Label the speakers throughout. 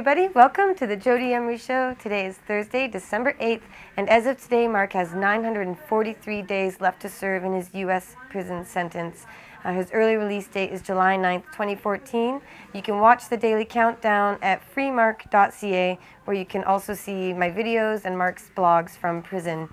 Speaker 1: everybody, welcome to the Jodie Emery Show. Today is Thursday, December 8th, and as of today, Marc has 943 days left to serve in his U.S. prison sentence. His early release date is July 9th, 2014. You can watch the daily countdown at freemarc.ca, where you can also see my videos and Marc's blogs from prison.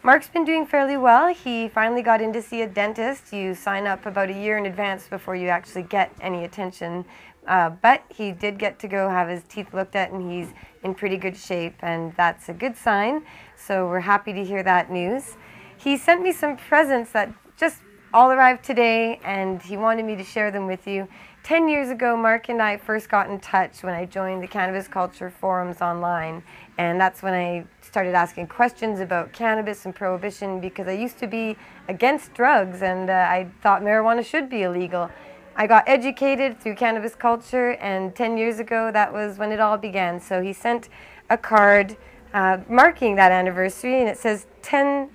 Speaker 1: Marc's been doing fairly well. He finally got in to see a dentist. You sign up about a year in advance before you actually get any attention. But he did get to go have his teeth looked at, and he's in pretty good shape, and that's a good sign. So we're happy to hear that news. He sent me some presents that just all arrived today, and he wanted me to share them with you. 10 years ago, Marc and I first got in touch when I joined the Cannabis Culture forums online, and that's when I started asking questions about cannabis and prohibition, because I used to be against drugs, and I thought marijuana should be illegal. I got educated through Cannabis Culture, and 10 years ago, that was when it all began. So he sent a card marking that anniversary, and it says 10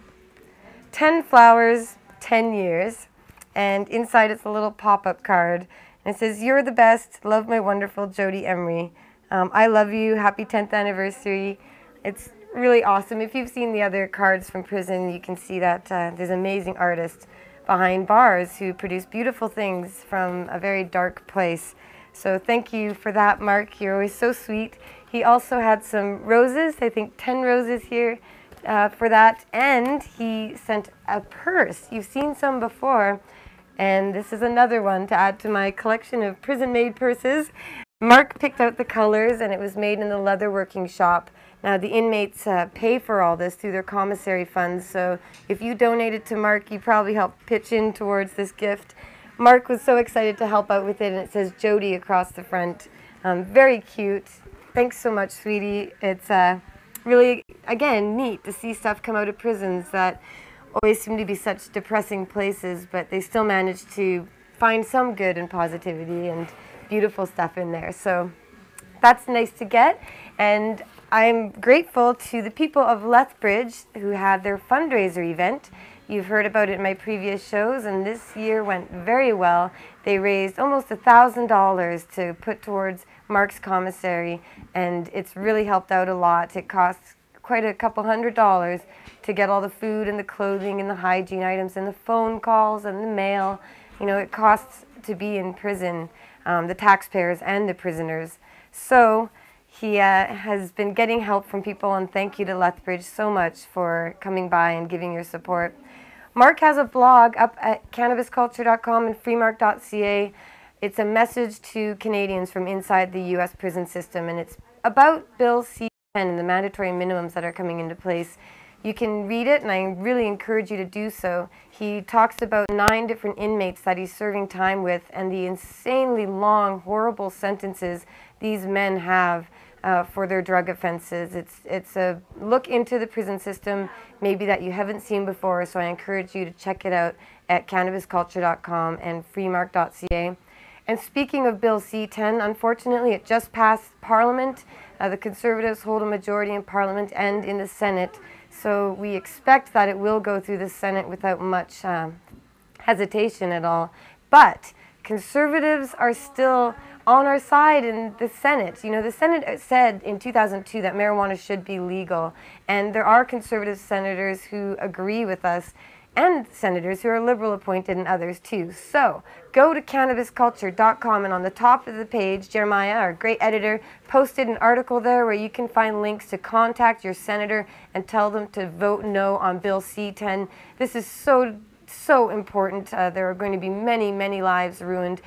Speaker 1: flowers, 10 years. And inside it's a little pop-up card. And it says, "You're the best. Love, my wonderful Jodie Emery. I love you. Happy 10th anniversary." It's really awesome. If you've seen the other cards from prison, you can see that there's amazing artists behind bars who produce beautiful things from a very dark place. So thank you for that, Marc. You're always so sweet. He also had some roses, I think 10 roses here for that. And he sent a purse. You've seen some before. And this is another one to add to my collection of prison-made purses. Marc picked out the colors, and it was made in the leather working shop. Now, the inmates pay for all this through their commissary funds, so if you donated to Marc, you probably helped pitch in towards this gift. Marc was so excited to help out with it, and it says Jodie across the front. Very cute. Thanks so much, sweetie. It's really, again, neat to see stuff come out of prisons that always seem to be such depressing places, but they still manage to find some good and positivity and beautiful stuff in there. So that's nice to get. And I'm grateful to the people of Lethbridge who had their fundraiser event. You've heard about it in my previous shows, and this year went very well. They raised almost $1,000 to put towards Marc's commissary, and it's really helped out a lot. It costs quite a couple $100 to get all the food and the clothing and the hygiene items and the phone calls and the mail. You know, it costs to be in prison, the taxpayers and the prisoners. So he has been getting help from people, and thank you to Lethbridge so much for coming by and giving your support. Marc has a blog up at cannabisculture.com and freemarc.ca. It's a message to Canadians from inside the U.S. prison system, and it's about Bill C-10 and the mandatory minimums that are coming into place. You can read it, and I really encourage you to do so. He talks about 9 different inmates that he's serving time with, and the insanely long, horrible sentences these men have for their drug offenses. It's a look into the prison system, maybe that you haven't seen before, so I encourage you to check it out at cannabisculture.com and freemarc.ca. And speaking of Bill C-10, unfortunately, it just passed Parliament. The Conservatives hold a majority in Parliament and in the Senate, so we expect that it will go through the Senate without much hesitation at all. But Conservatives are still on our side in the Senate. You know, the Senate said in 2002 that marijuana should be legal, and there are Conservative senators who agree with us, and senators who are Liberal appointed and others too. So go to cannabisculture.com, and on the top of the page, Jeremiah, our great editor, posted an article there where you can find links to contact your senator and tell them to vote no on Bill C-10. This is so important. There are going to be many, many lives ruined.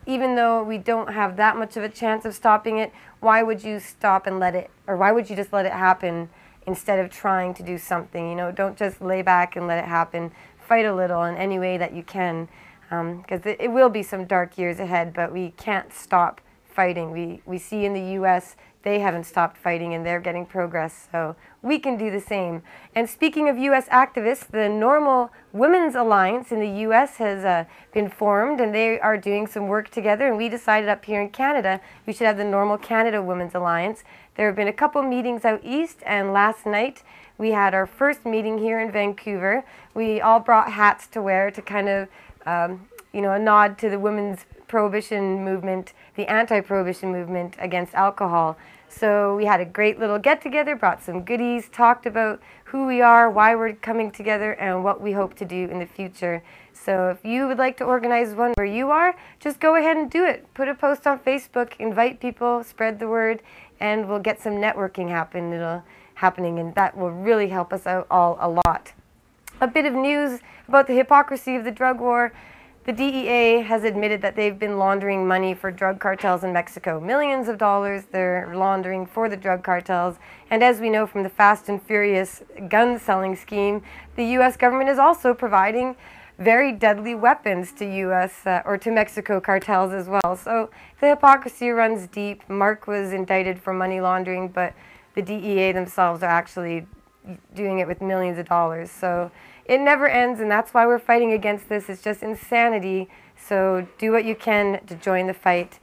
Speaker 1: Even though we don't have that much of a chance of stopping it, why would you stop and let it, or why would you just let it happen instead of trying to do something? You know, don't just lay back and let it happen. Fight a little in any way that you can, because it will be some dark years ahead, but we can't stop fighting. We see in the U.S. they haven't stopped fighting, and they're getting progress, so we can do the same. And speaking of U.S. activists, the Normal Women's Alliance in the U.S. has been formed, and they are doing some work together, and we decided up here in Canada we should have the Normal Canada Women's Alliance. There have been a couple meetings out east, and last night we had our first meeting here in Vancouver. We all brought hats to wear to kind of, you know, a nod to the women's prohibition movement, the anti-prohibition movement against alcohol. So we had a great little get-together, brought some goodies, talked about who we are, why we're coming together, and what we hope to do in the future. So if you would like to organize one where you are, just go ahead and do it. Put a post on Facebook, invite people, spread the word, and we'll get some networking happening, and that will really help us out all a lot. A bit of news about the hypocrisy of the drug war. The DEA has admitted that they've been laundering money for drug cartels in Mexico. Millions of dollars they're laundering for the drug cartels. And as we know from the Fast and Furious gun-selling scheme, the U.S. government is also providing very deadly weapons to U.S. Or to Mexico cartels as well. So the hypocrisy runs deep. Marc was indicted for money laundering, but the DEA themselves are actually doing it with millions of dollars. So it never ends, and that's why we're fighting against this. It's just insanity. So do what you can to join the fight.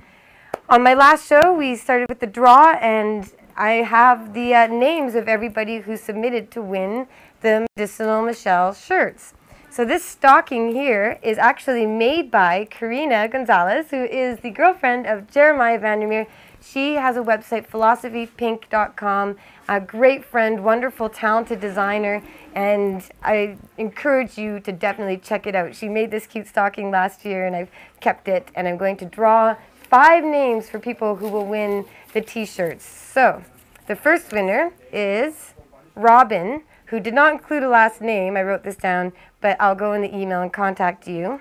Speaker 1: On my last show, we started with the draw, and I have the names of everybody who submitted to win the Medicinal Michelle shirts. So this stocking here is actually made by Karina Gonzalez, who is the girlfriend of Jeremiah Vandermeer. She has a website, philosophypink.com, a great friend, wonderful, talented designer, and I encourage you to definitely check it out. She made this cute stocking last year, and I've kept it, and I'm going to draw 5 names for people who will win the t-shirts. So the first winner is Robin, who did not include a last name. I wrote this down, but I'll go in the email and contact you.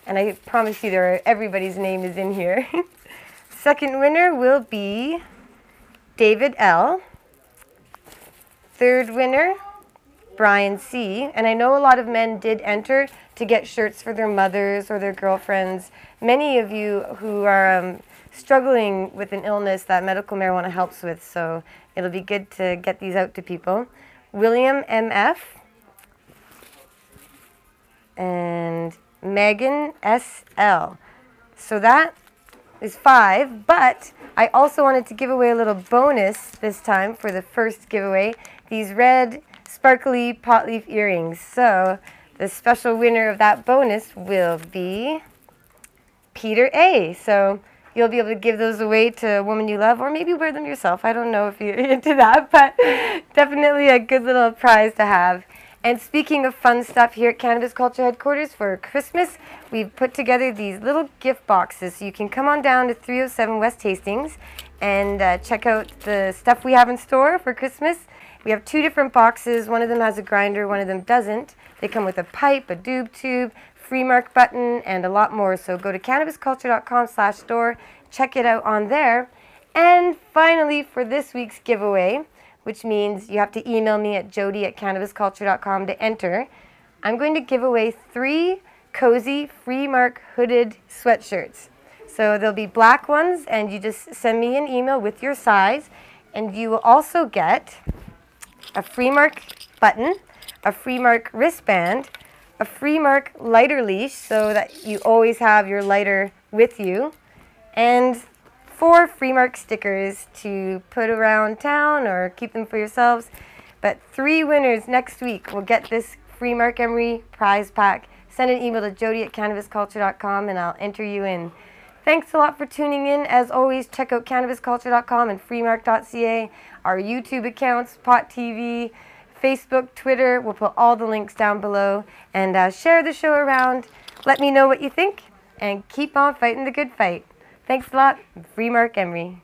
Speaker 1: And I promise you everybody's name is in here. Second winner will be David L. Third winner, Brian C. And I know a lot of men did enter to get shirts for their mothers or their girlfriends. Many of you who are struggling with an illness that medical marijuana helps with, so it'll be good to get these out to people. William M.F. and Megan S.L. So that is 5, but I also wanted to give away a little bonus this time for the first giveaway, these red sparkly pot leaf earrings. So the special winner of that bonus will be Peter A. So you'll be able to give those away to a woman you love, or maybe wear them yourself. I don't know if you're into that, but definitely a good little prize to have. And speaking of fun stuff, here at Cannabis Culture headquarters for Christmas, we've put together these little gift boxes. So you can come on down to 307 West Hastings and check out the stuff we have in store for Christmas. We have 2 different boxes. One of them has a grinder, one of them doesn't. They come with a pipe, a doob tube, free Marc button, and a lot more. So go to cannabisculture.com/store, check it out on there. And finally, for this week's giveaway, which means you have to email me at jodie@cannabisculture.com to enter, I'm going to give away 3 cozy free Marc hooded sweatshirts. So there'll be black ones, and you just send me an email with your size, and you will also get a free Marc button, a free Marc wristband, a free Marc lighter leash so that you always have your lighter with you, and 4 free Marc stickers to put around town or keep them for yourselves. But 3 winners next week will get this free Marc Emery prize pack. Send an email to jodie@cannabisculture.com and I'll enter you in. Thanks a lot for tuning in. As always, check out cannabisculture.com and freemarc.ca, our YouTube accounts, Pot TV, Facebook, Twitter. We'll put all the links down below, and share the show around. Let me know what you think, and keep on fighting the good fight. Thanks a lot. Free Marc Emery.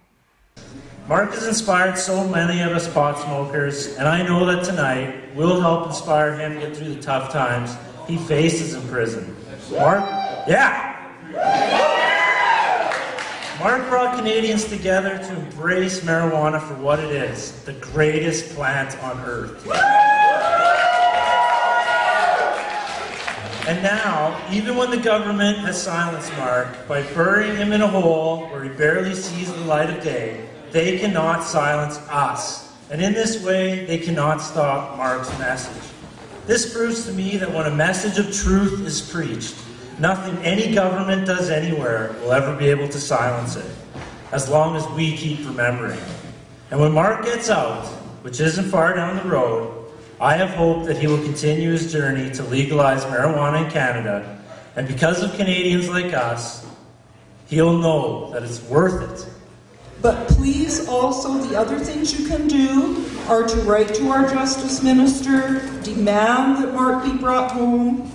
Speaker 2: Marc has inspired so many of us pot smokers, and I know that tonight we'll help inspire him get through the tough times he faces in prison. Marc, yeah! Marc brought Canadians together to embrace marijuana for what it is, the greatest plant on earth. And now, even when the government has silenced Marc by burying him in a hole where he barely sees the light of day, they cannot silence us. And in this way, they cannot stop Marc's message. This proves to me that when a message of truth is preached, nothing any government does anywhere will ever be able to silence it, as long as we keep remembering. And when Marc gets out, which isn't far down the road, I have hope that he will continue his journey to legalize marijuana in Canada And because of Canadians like us, he'll know that it's worth it.
Speaker 3: But please also, the other things you can do are to write to our Justice Minister, demand that Marc be brought home.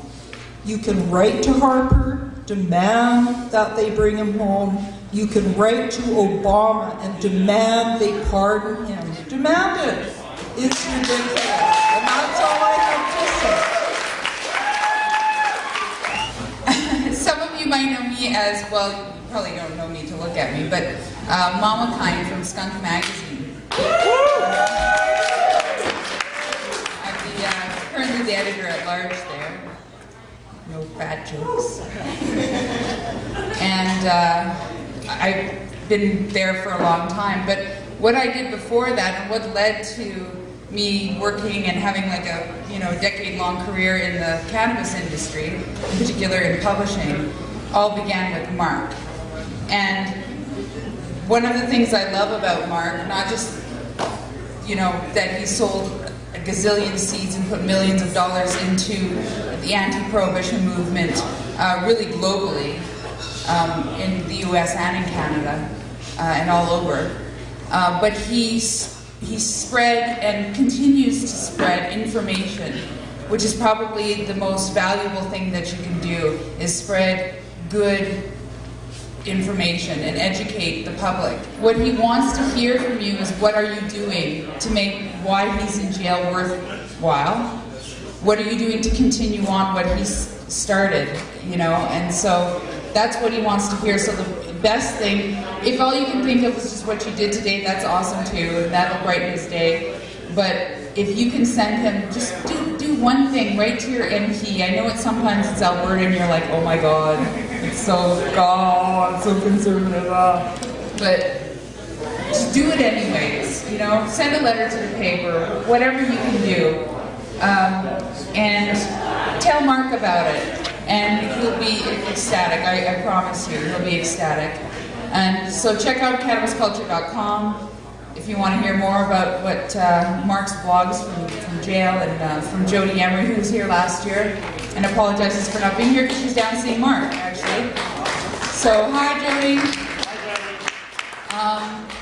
Speaker 3: You can write to Harper, demand that they bring him home. You can write to Obama and demand they pardon him. Demand it. It's ridiculous. And that's all I have to say.
Speaker 4: Some of you might know me as, well, you probably don't know me to look at me, but Mama Kind from Skunk Magazine. I'm currently the editor-at-large there. No bad jokes. And I've been there for a long time, but what I did before that and what led to me working and having like a decade-long career in the cannabis industry, in particular in publishing, all began with Marc. And one of the things I love about Marc, not just that he sold a gazillion seeds and put millions of dollars into the anti-prohibition movement, really globally, in the US and in Canada, and all over. But he spread and continues to spread information, which is probably the most valuable thing that you can do, is spread good information and educate the public. What he wants to hear from you is, what are you doing to make why he's in jail worthwhile? What are you doing to continue on what he's started, And so that's what he wants to hear. So the best thing, if all you can think of is just what you did today, that's awesome too, and that'll brighten his day. But if you can send him, just do one thing, write to your MP. I know sometimes it's Alberta and you're like, oh my God, it's so conservative. But just do it anyways, send a letter to the paper, whatever you can do. And tell Marc about it. And he'll be ecstatic, I promise you, he'll be ecstatic. And so check out cannabisculture.com if you want to hear more about what Marc's blogs from jail, and from Jodie Emery, who was here last year, and apologizes for not being here because she's down seeing Marc, actually. So, hi Jodie. Hi Jodie.